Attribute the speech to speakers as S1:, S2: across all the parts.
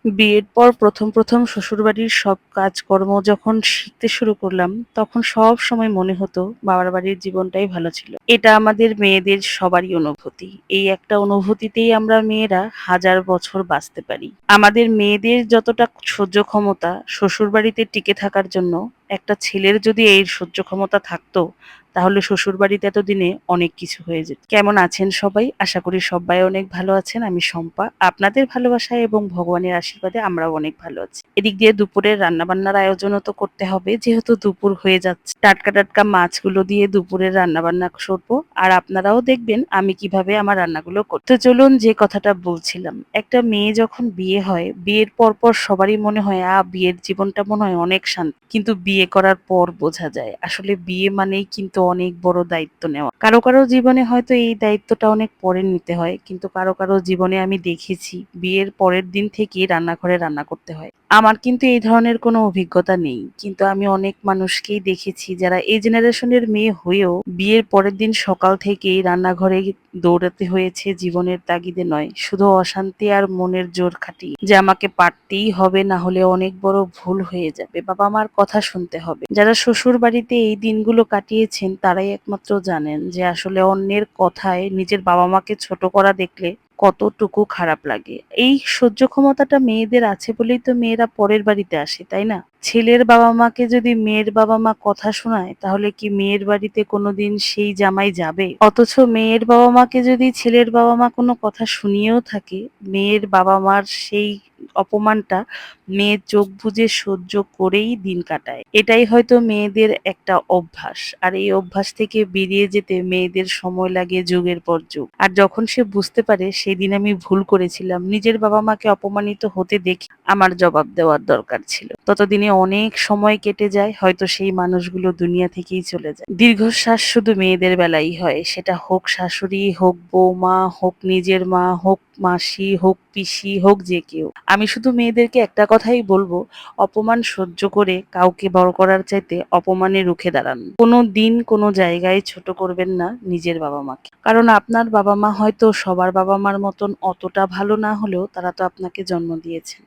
S1: বিয়ের পর প্রথম শ্বশুরবাড়ির সব কাজকর্ম যখন শিখতে শুরু করলাম, তখন সবসময় মনে হতো বাবার বাড়ির জীবনটাই ভালো ছিল। এটা আমাদের মেয়েদের সবারই অনুভূতি। এই একটা অনুভূতিতেই আমরা মেয়েরা হাজার বছর বাঁচতে পারি। আমাদের মেয়েদের যতটা সহ্য ক্ষমতা শ্বশুরবাড়িতে টিকে থাকার জন্য, একটা ছেলের যদি এই সহ্য ক্ষমতা থাকতো, তাহলে শ্বশুরবাড়িতে এতদিনে অনেক কিছু হয়ে যেত। কেমন আছেন সবাই? আশা করি সবাই অনেক ভালো আছেন। আমি শম্পা। আপনাদের ভালোবাসায় এবং ভগবানের আশীর্বাদে আমরাও অনেক ভালো আছি। এদিক দিয়ে দুপুরের রান্নাবান্নার আয়োজনও তো করতে হবে, যেহেতু দুপুর হয়ে যাচ্ছে। টাটকা টাটকা মাছগুলো দিয়ে দুপুরের রান্নাবান্না করবো। আর আপনারাও দেখবেন আমি কিভাবে আমার রান্নাগুলো করি। তো চলুন, যে কথাটা বলছিলাম, একটা মেয়ে যখন বিয়ে হয়, বিয়ের পর সবারই মনে হয় বিয়ের জীবনটা মনে হয় অনেক শান্তি। কিন্তু বিয়ে করার পর বোঝা যায় আসলে বিয়ে মানেই কিন্তু অনেক বড় দায়িত্ব নেওয়া। কারো কারো জীবনে হয়তো এই দায়িত্বটা অনেক পরে নিতে হয়, কিন্তু কারো কারো জীবনে আমি দেখেছি বিয়ের পরের দিন থেকেই রান্নাঘরে রান্না করতে হয়। আমার কিন্তু এই ধরনের কোনো অভিজ্ঞতা নেই, কিন্তু আমি অনেক মানুষকেই দেখেছি যারা এই জেনারেশনের মেয়ে হয়েও বিয়ের পরের দিন সকাল থেকেই রান্নাঘরে দৌড়াতে হয়েছে জীবনের তাগিদে নয়, শুধু অশান্তি আর মনের জোর খাটিয়ে, যে আমাকে পারতেই হবে, না হলে অনেক বড় ভুল হয়ে যাবে, বাবা মার কথা শুনতে হবে। যারা শ্বশুর বাড়িতে এই দিনগুলো কাটিয়েছেন তারাই একমাত্র জানেন যে আসলে অন্যের কথায় নিজের বাবা মাকে ছোট করা দেখলে কতটুকু খারাপ লাগে। এই সহ্য ক্ষমতাটা মেয়েদের আছে বলেই তো মেয়েরা পরের বাড়িতে আসে, তাই না? ছেলের বাবা মাকে যদি মেয়ের বাবা মা কথা শোনায়, তাহলে কি মেয়ের বাড়িতে কোনোদিন সেই জামাই যাবে? অথচ মেয়ের বাবা মাকে যদি ছেলের বাবা মা কোনো কথা শুনিয়েও থাকে, মেয়ের বাবা মার সেই অপমানটা মেয়ে চোখ বুজে সহ্য করেই দিন কাটায়। এটাই হয়তো মেয়েদের একটা অভ্যাস, আর এই অভ্যাস থেকে বেরিয়ে যেতে মেয়েদের সময় লাগে যুগের পর যুগ। আর যখন সে বুঝতে পারে সেদিন আমি ভুল করেছিলাম, নিজের বাবা মাকে অপমানিত হতে দেখে আমার জবাব দেওয়ার দরকার ছিল, ততদিনে অনেক সময় কেটে যায়, হয়তো সেই মানুষগুলো দুনিয়া থেকেই চলে যায়। দীর্ঘশ্বাস শুধু মেয়েদের বেলাই হয়, সেটা হোক শাশুড়ি, হোক বৌমা, হোক নিজের মা, হোক মাসি, হোক পিসি, হোক যে কেউ। আমি শুধু মেয়েদেরকে একটা কথাই বলবো, অপমান সহ্য করে কাউকে বড় করার চাইতে অপমানে রুখে দাঁড়ান। কোনো দিন কোনো জায়গায় ছোট করবেন না নিজের বাবা মাকে, কারণ আপনার বাবা মা হয়তো সবার বাবা মার মতন অতটা ভালো না হলেও তারা তো আপনাকে জন্ম দিয়েছেন।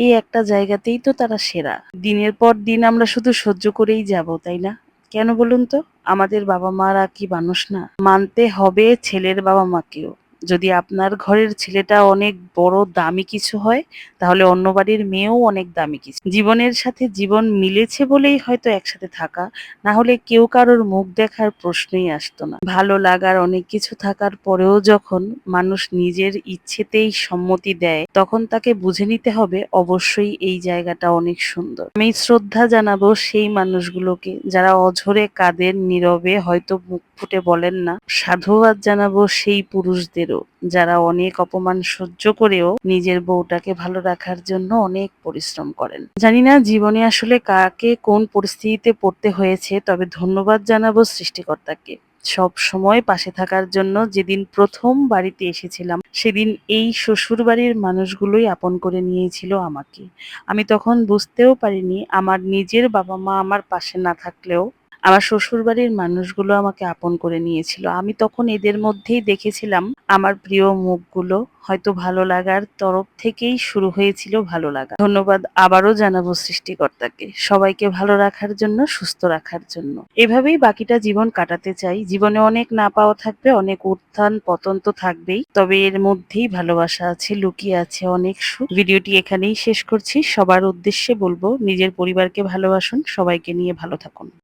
S1: এই একটা জায়গাতেই তো তারা সেরা। দিনের পর দিন আমরা শুধু সহ্য করেই যাব, তাই না? কেন বলুন তো? আমাদের বাবা মারা কি মানুষ না? মানতে হবে ছেলের বাবা মাকেও। যদি আপনার ঘরের ছেলেটা অনেক বড় দামি কিছু হয়, তাহলে অন্য বাড়ির মেয়েও অনেক দামি কিছু। জীবনের সাথে জীবন মিলেছে বলেই হয়তো একসাথে থাকা, না হলে কেউ কারোর মুখ দেখার প্রশ্নই আসতো না। ভালো লাগার অনেক কিছু থাকার পরেও যখন মানুষ নিজের ইচ্ছেতেই সম্মতি দেয়, তখন তাকে বুঝে নিতে হবে অবশ্যই এই জায়গাটা অনেক সুন্দর। আমি শ্রদ্ধা জানাবো সেই মানুষগুলোকে যারা অঝরে কাঁদেন, নীরবে, হয়তো মুখ ফুটে বলেন না। সাধুবাদ জানাবো সেই পুরুষদেরও যারা অনেক অপমান সহ্য করেও নিজের বউটাকে ভালো রাখার জন্য অনেক পরিশ্রম করেন। জানি না জীবনে আসলে কাকে কোন পরিস্থিতিতে পড়তে হয়েছে, তবে ধন্যবাদ জানাবো সৃষ্টিকর্তাকে সব সময় পাশে থাকার জন্য। যেদিন প্রথম বাড়িতে এসেছিলাম, সেদিন এই শ্বশুর বাড়ির মানুষগুলোই আপন করে নিয়েছিল আমাকে। আমি তখন বুঝতেও পারিনি আমার নিজের বাবা মা আমার পাশে না থাকলেও আমার শ্বশুরবাড়ির মানুষগুলো আমাকে আপন করে নিয়েছিল। আমি তখন এদের মধ্যেই দেখেছিলাম আমার প্রিয় মুখগুলো। হয়তো ভালো লাগার তরফ থেকেই শুরু হয়েছিল ভালো লাগা। ধন্যবাদ আবারও জানাবো সৃষ্টিকর্তাকে সবাইকে ভালো রাখার জন্য, সুস্থ রাখার জন্য। এভাবেই বাকিটা জীবন কাটাতে চাই। জীবনে অনেক না পাওয়া থাকবে, অনেক উত্থান পতন তো থাকবেই, তবে এর মধ্যেই ভালোবাসা আছে, লুকিয়ে আছে অনেক সুখ। ভিডিওটি এখানেই শেষ করছি। সবার উদ্দেশ্যে বলবো, নিজের পরিবারকে ভালোবাসুন, সবাইকে নিয়ে ভালো থাকুন।